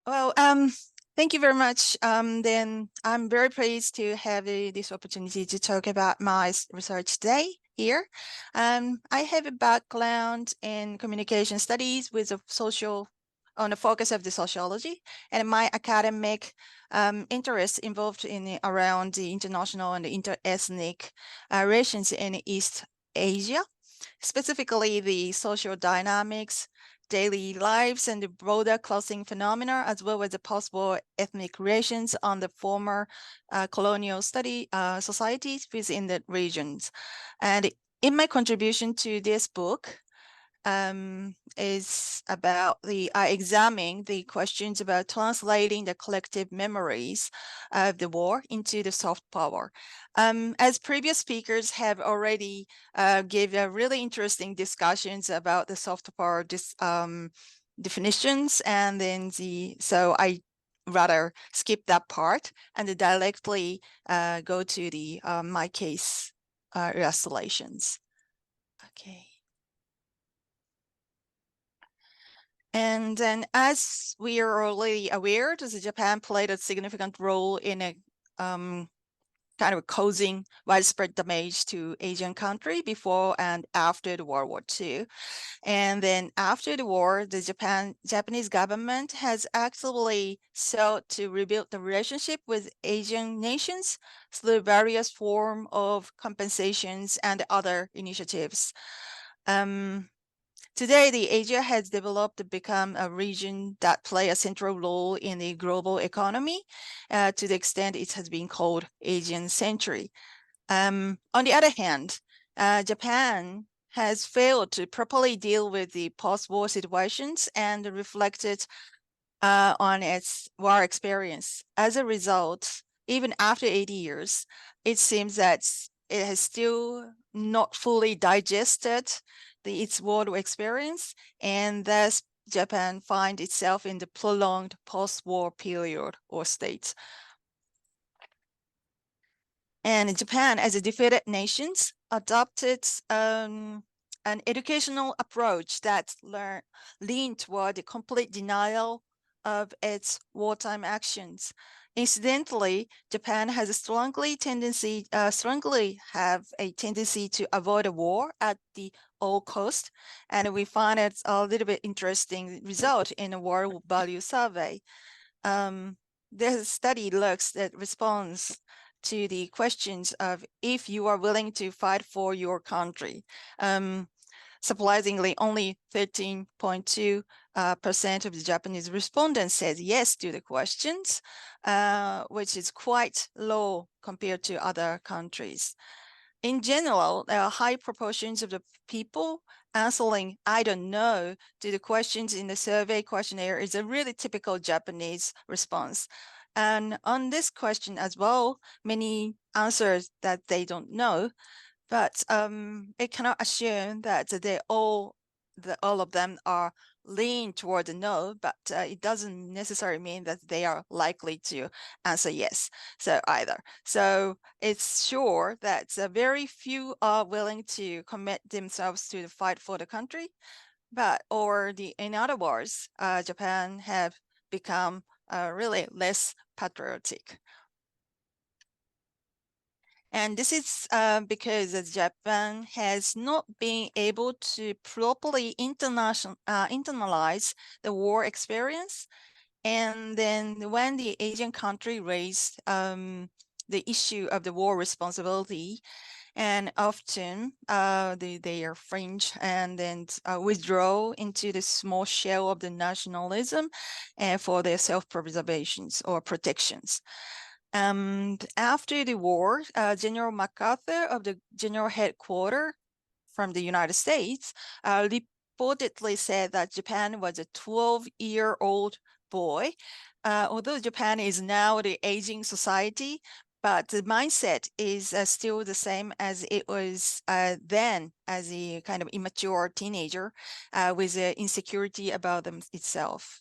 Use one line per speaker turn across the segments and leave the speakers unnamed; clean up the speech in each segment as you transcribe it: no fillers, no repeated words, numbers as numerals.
Well, thank you very much. Then I'm very pleased to have this opportunity to talk about my research today here. I have a background in communication studies with a on the focus of the sociology, and my academic interest involved in around the international and the interethnic relations in East Asia, specifically the social dynamics, daily lives, and the broader crossing phenomena, as well as the possible ethnic relations on the former colonial societies within the regions. And in my contribution to this book, is about I examine the questions about translating the collective memories of the war into the soft power. As previous speakers have already gave really interesting discussions about the soft power definitions, and then so I rather skip that part and directly go to the my case illustrations. Okay. And then, as we are already aware, Japan played a significant role in a kind of causing widespread damage to Asian country before and after the World War II. And then after the war, the Japanese government has actively sought to rebuild the relationship with Asian nations through various forms of compensations and other initiatives. Today, the Asia has developed to become a region that play a central role in the global economy, to the extent it has been called Asian century. On the other hand, Japan has failed to properly deal with the post-war situations and reflected on its war experience. As a result, even after 80 years, it seems that it has still not fully digested its war experience, and thus Japan finds itself in the prolonged post-war period or state. And Japan, as a defeated nation, adopted an educational approach that leaned toward the complete denial of its wartime actions. Incidentally, Japan has a strongly have a tendency to avoid a war at all cost, and we find it a little bit interesting result in a war value survey. This study looks at response to the questions of if you are willing to fight for your country. Surprisingly, only 13.2% of the Japanese respondents said yes to the questions, which is quite low compared to other countries. In general, there are high proportions of the people answering "I don't know" to the questions in the survey questionnaire is a really typical Japanese response. And on this question as well, many answers that they don't know, but it cannot assume that all of them are lean toward the no, but it doesn't necessarily mean that they are likely to answer yes. So either. So it's sure that very few are willing to commit themselves to the fight for the country, in other words, Japan have become really less patriotic. And this is because Japan has not been able to properly internalize the war experience. And then when the Asian country raised the issue of the war responsibility, and often they are fringe and then withdraw into the small shell of the nationalism for their self-preservations or protections. And after the war, General MacArthur of the General Headquarters from the United States reportedly said that Japan was a 12-year-old boy. Although Japan is now the aging society, but the mindset is still the same as it was then, as a kind of immature teenager with insecurity about itself.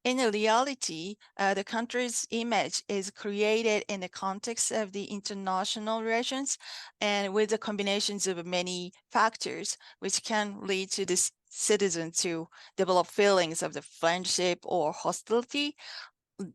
In reality, the country's image is created in the context of the international relations and with the combinations of many factors, which can lead to this citizens to develop feelings of the friendship or hostility,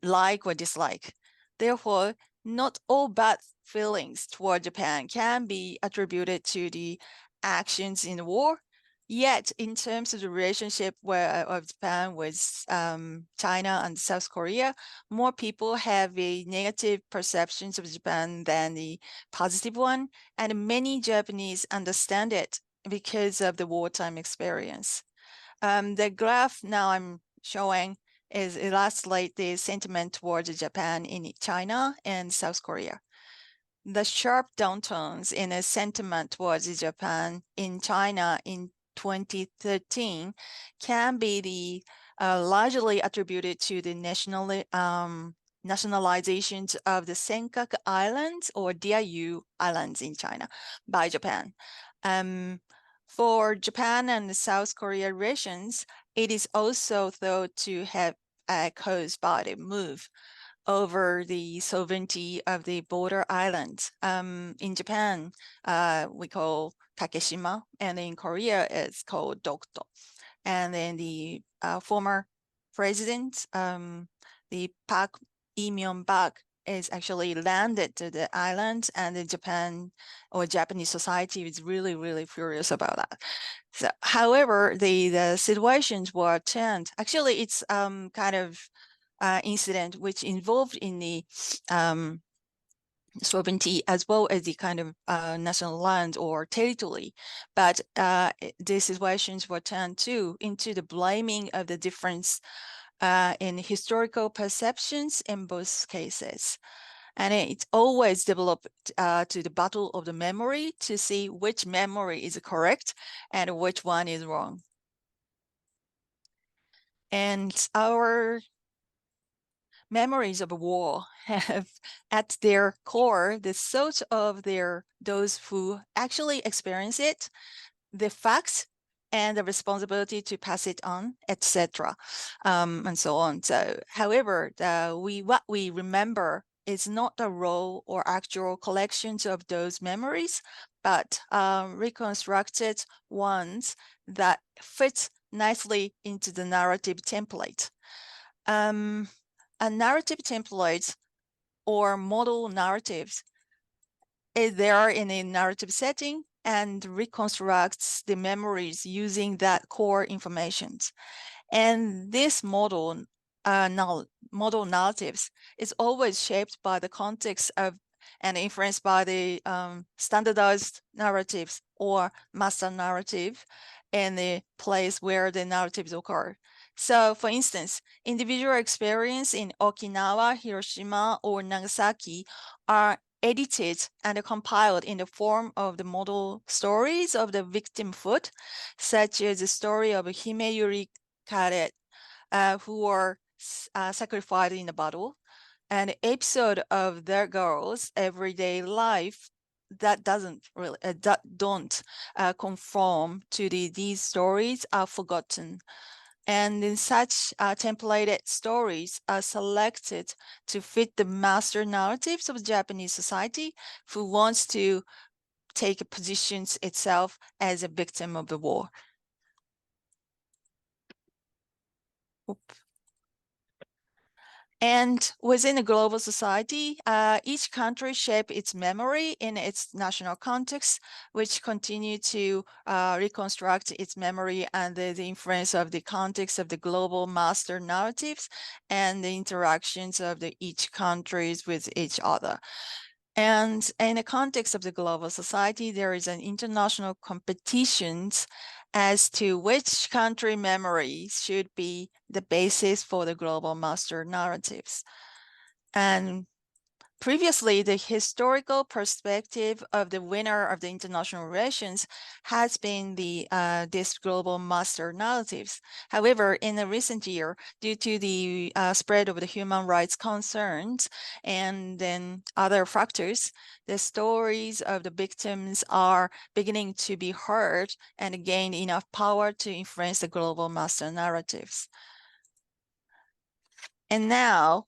like or dislike. Therefore, not all bad feelings toward Japan can be attributed to the actions in the war. Yet, in terms of the relationship of Japan with China and South Korea, more people have a negative perceptions of Japan than the positive one, and many Japanese understand it because of the wartime experience. The graph now I'm showing is illustrate the sentiment towards Japan in China and South Korea. The sharp downturns in a sentiment towards Japan in China in 2013 can be largely attributed to the nationalizations of the Senkaku Islands or Diaoyu Islands in China by Japan. For Japan and South Korea regions, it is also thought to have caused by the move over the sovereignty of the border islands. In Japan, we call Takeshima, and in Korea, it's called Dokdo. And then the former president, the Park Lee-myung-bak, is actually landed to the island, and the Japan or Japanese society is really, really furious about that. So, however, the situations were turned. Actually, it's kind of incident which involved in the sovereignty as well as the kind of national land or territory, but the situations were turned too into the blaming of the difference in historical perceptions in both cases. And it's always developed to the battle of the memory to see which memory is correct and which one is wrong. And our memories of a war have at their core the thoughts of those who actually experience it, the facts, and the responsibility to pass it on, etc., and so on. So, however, what we remember is not the raw or actual collections of those memories, but reconstructed ones that fit nicely into the narrative template. A narrative template or model narratives is there in a narrative setting and reconstructs the memories using that core information. And this model narratives is always shaped by the context of and influenced by the standardized narratives or master narrative in the place where the narratives occur. So, for instance, individual experience in Okinawa, Hiroshima, or Nagasaki are edited and compiled in the form of the model stories of the victimhood, such as the story of Himeyuri Kare, who were sacrificed in the battle, an episode of their girls' everyday life that don't conform to these stories are forgotten. And in such templated stories are selected to fit the master narratives of Japanese society who wants to take positions itself as a victim of the war. And within a global society, each country shapes its memory in its national context, which continue to reconstruct its memory under the influence of the context of the global master narratives and the interactions of each countries with each other. And in the context of the global society, there is an international competitions as to which country memory should be the basis for the global master narratives. And previously, the historical perspective of the winner of the international relations has been this global master narratives. However, in the recent year, due to the spread of the human rights concerns and then other factors, the stories of the victims are beginning to be heard and gain enough power to influence the global master narratives. And now,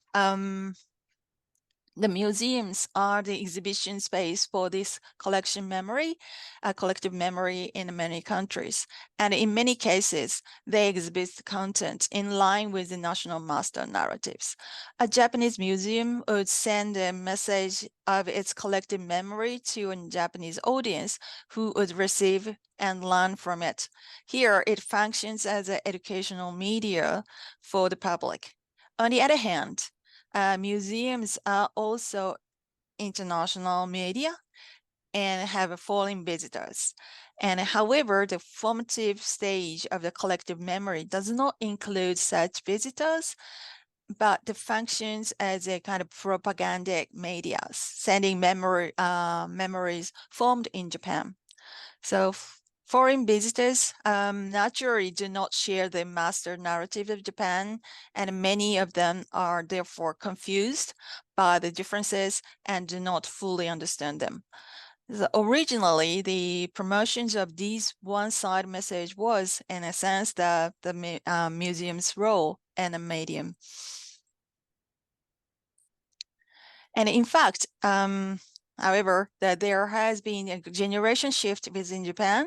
The museums are the exhibition space for this collective memory in many countries. And in many cases, they exhibit content in line with the national master narratives. A Japanese museum would send a message of its collective memory to a Japanese audience who would receive and learn from it. Here, it functions as an educational media for the public. On the other hand, museums are also international media and have foreign visitors. And however, the formative stage of the collective memory does not include such visitors, but the functions as a kind of propagandic media, sending memories formed in Japan. So foreign visitors naturally do not share the master narrative of Japan, and many of them are therefore confused by the differences and do not fully understand them. So originally, the promotions of these one-side message was, in a sense, the museum's role and a medium. And in fact, however, that there has been a generation shift within Japan,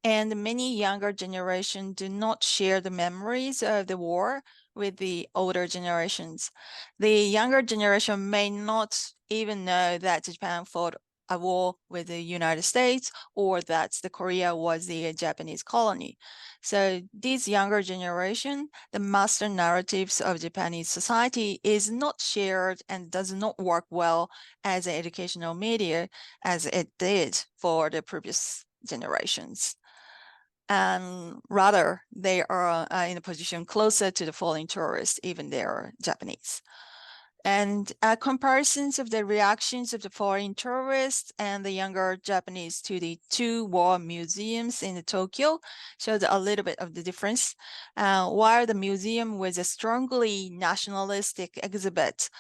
and many younger generation do not share the memories of the war with the older generations. The younger generation may not even know that Japan fought a war with the United States or that the Korea was the Japanese colony. So this younger generation, the master narratives of Japanese society is not shared and does not work well as an educational media as it did for the previous generations. And rather, they are in a position closer to the foreign tourists, even they are Japanese. And comparisons of the reactions of the foreign tourists and the younger Japanese to the two war museums in Tokyo shows a little bit of the difference. While the museum was a strongly nationalistic exhibit,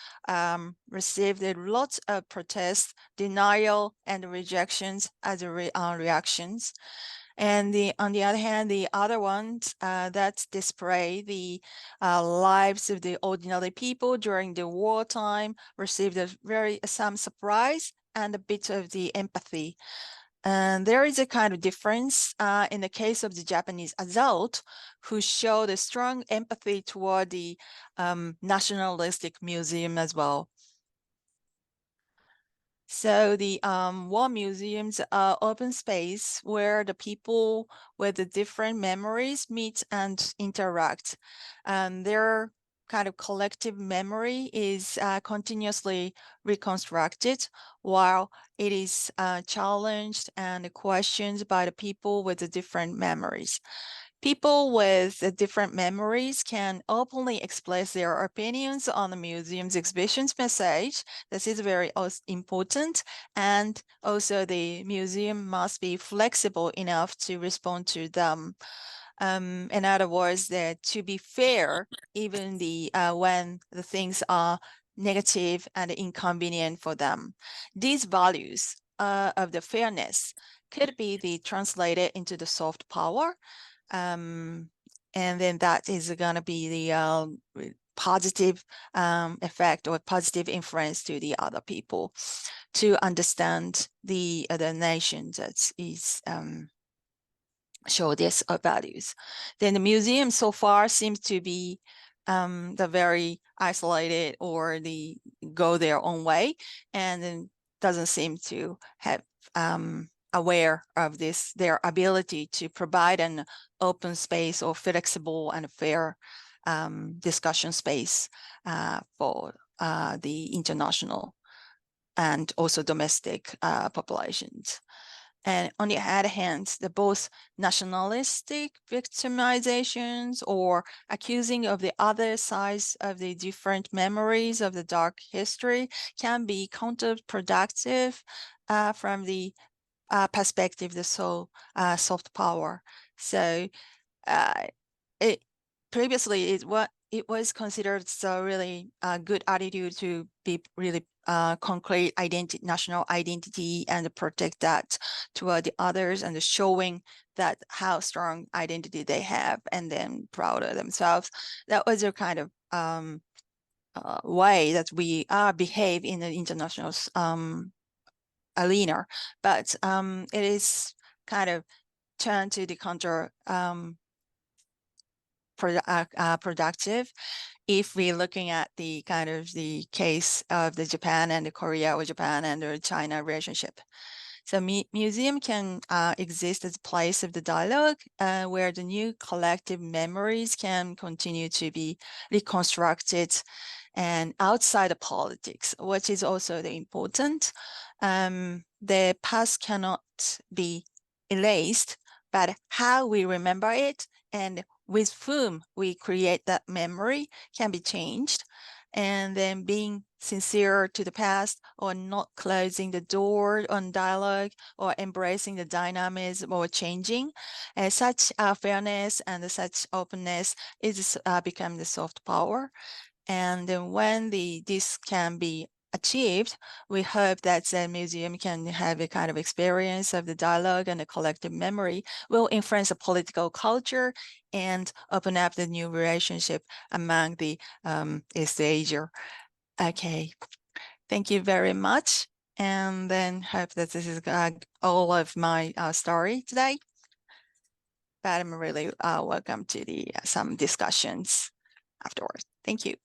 received a lot of protests, denial, and rejections as reactions. And on the other hand, the other ones that display the lives of the ordinary people during the wartime received some surprise and a bit of the empathy. And there is a kind of difference in the case of the Japanese adult who showed a strong empathy toward the nationalistic museum as well. So the war museums are open space where the people with the different memories meet and interact. Their kind of collective memory is continuously reconstructed while it is challenged and questioned by the people with the different memories. People with different memories can openly express their opinions on the museum's exhibitions message. This is very important. And also the museum must be flexible enough to respond to them. In other words, that to be fair, even when the things are negative and inconvenient for them. These values of the fairness could be translated into the soft power, and then that is going to be the positive effect or positive influence to the other people to understand the other nation that is show these values. Then the museum so far seems to be the very isolated or the go their own way, and then doesn't seem to have aware of their ability to provide an open space or flexible and fair discussion space for the international and also domestic populations. And on the other hand, the both nationalistic victimizations or accusing of the other sides of the different memories of the dark history can be counterproductive from the perspective, the soft power. So previously it was considered so really good attitude to be really concrete national identity and protect that toward the others and showing that how strong identity they have and then proud of themselves. That was a kind of way that we behave in the international arena, but it is kind of turned to the counter productive if we're looking at the kind of the case of the Japan and the Korea or Japan and the China relationship. So museum can exist as a place of the dialogue where the new collective memories can continue to be reconstructed and outside of politics, which is also the important. The past cannot be erased, but how we remember it and with whom we create that memory can be changed. And then being sincere to the past or not closing the door on dialogue or embracing the dynamism or changing. Such fairness and such openness is become the soft power. And then when this can be achieved, we hope that the museum can have a kind of experience of the dialogue and the collective memory will influence the political culture and open up the new relationship among the East Asia. Okay, thank you very much. And then hope that this is all of my story today. But I'm really welcome to the some discussions afterwards. Thank you.